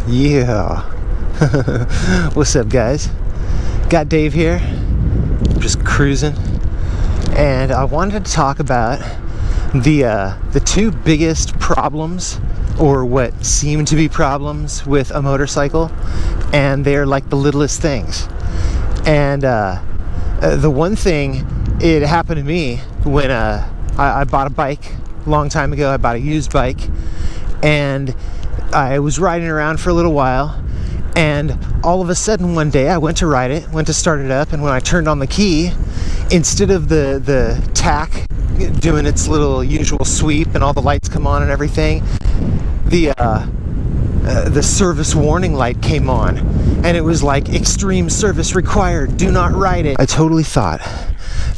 Yeah. What's up, guys? Got Dave here. Just cruising. And I wanted to talk about the two biggest problems, or what seem to be problems, with a motorcycle. And they're like the littlest things. And the one thing, it happened to me when I bought a bike a long time ago. I bought a used bike. And I was riding around for a little while, and all of a sudden one day I went to ride it, went to start it up, and when I turned on the key, instead of the tack doing its little usual sweep and all the lights come on and everything, the service warning light came on, and it was like, extreme service required, do not ride it. I totally thought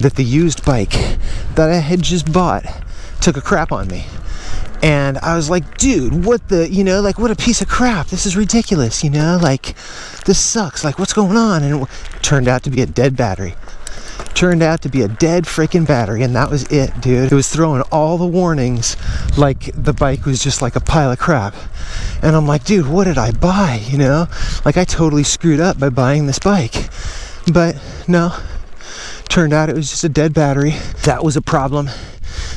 that the used bike that I had just bought took a crap on me. And I was like, dude, what the, like, what a piece of crap. This is ridiculous, like, this sucks. Like, what's going on? And it turned out to be a dead battery. Turned out to be a dead freaking battery, and that was it, dude. It was throwing all the warnings like the bike was just like a pile of crap. And I'm like, dude, what did I buy, Like, I totally screwed up by buying this bike. But no, turned out it was just a dead battery. That was a problem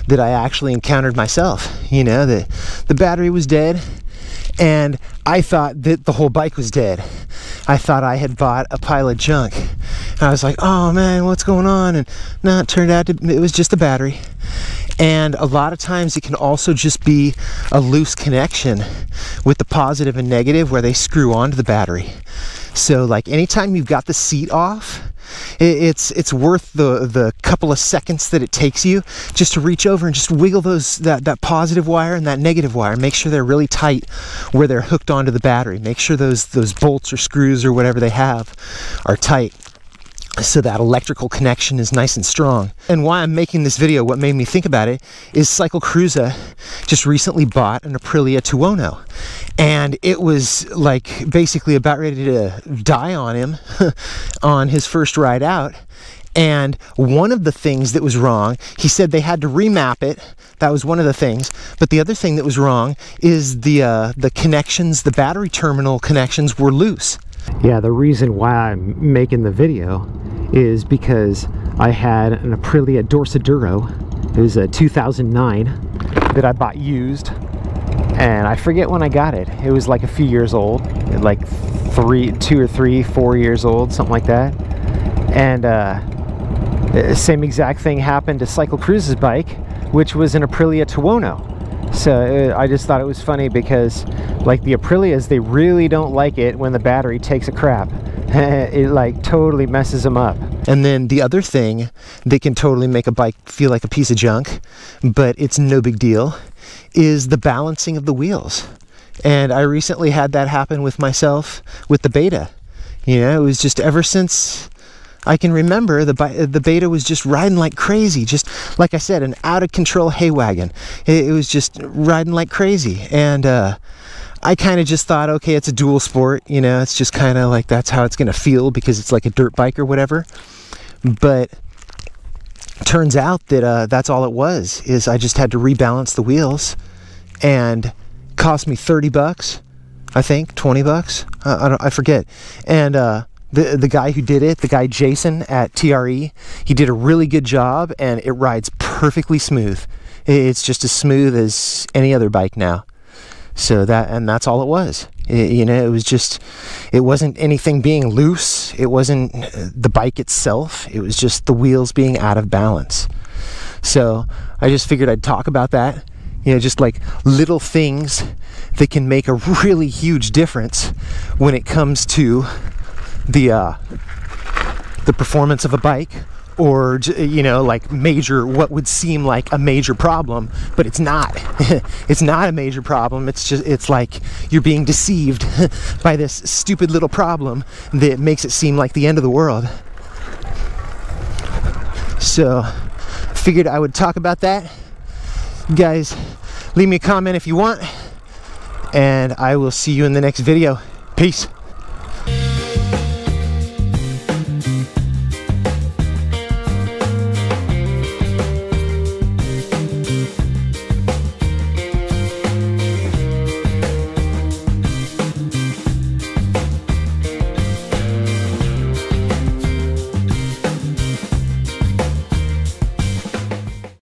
that I actually encountered myself. The battery was dead, and I thought that the whole bike was dead. I thought I had bought a pile of junk. And I was like, oh man, what's going on? And no, it turned out it was just a battery. And a lot of times it can also just be a loose connection with the positive and negative where they screw onto the battery. So like anytime you've got the seat off, it's worth the couple of seconds that it takes you just to reach over and just wiggle that positive wire and that negative wire. Make sure they're really tight where they're hooked onto the battery. Make sure those bolts or screws or whatever they have are tight, so that electrical connection is nice and strong. And why I'm making this video, what made me think about it, is Cycle Cruiser just recently bought an Aprilia Tuono. And it was like basically about ready to die on him on his first ride out. And one of the things that was wrong, he said they had to remap it. That was one of the things. But the other thing that was wrong is the connections, the battery terminal connections were loose. Yeah, the reason why I'm making the video is because I had an Aprilia Dorsoduro. It was a 2009 that I bought used, and I forget when I got it. It was like a few years old, like 2 or 3, 4 years old, something like that. And same exact thing happened to Cycle Cruiser's bike, which was an Aprilia Tuono. So I just thought it was funny because, like, the Aprilias, they really don't like it when the battery takes a crap. It like totally messes them up. And then the other thing that can totally make a bike feel like a piece of junk, but it's no big deal, is the balancing of the wheels. And I recently had that happen with myself with the Beta. It was just ever since I can remember, the Beta was just riding like crazy. Just like I said, an out-of-control hay wagon. It was just riding like crazy. And I kind of just thought, okay, it's a dual sport. It's just kind of like that's how it's going to feel because it's like a dirt bike or whatever. But turns out that that's all it was, is I just had to rebalance the wheels. And cost me $30, I think, $20. I forget. And the guy who did it, the guy Jason at TRE, he did a really good job, and it rides perfectly smooth. It's just as smooth as any other bike now. So that's all it was. It was just, it wasn't anything being loose. It wasn't the bike itself. It was just the wheels being out of balance. So I just figured I'd talk about that. Just like little things that can make a really huge difference when it comes to the performance of a bike, or like what would seem like a major problem, but it's not. It's not a major problem. It's like you're being deceived by this stupid little problem that makes it seem like the end of the world. So figured I would talk about that. Guys, leave me a comment if you want, and I will see you in the next video. Peace.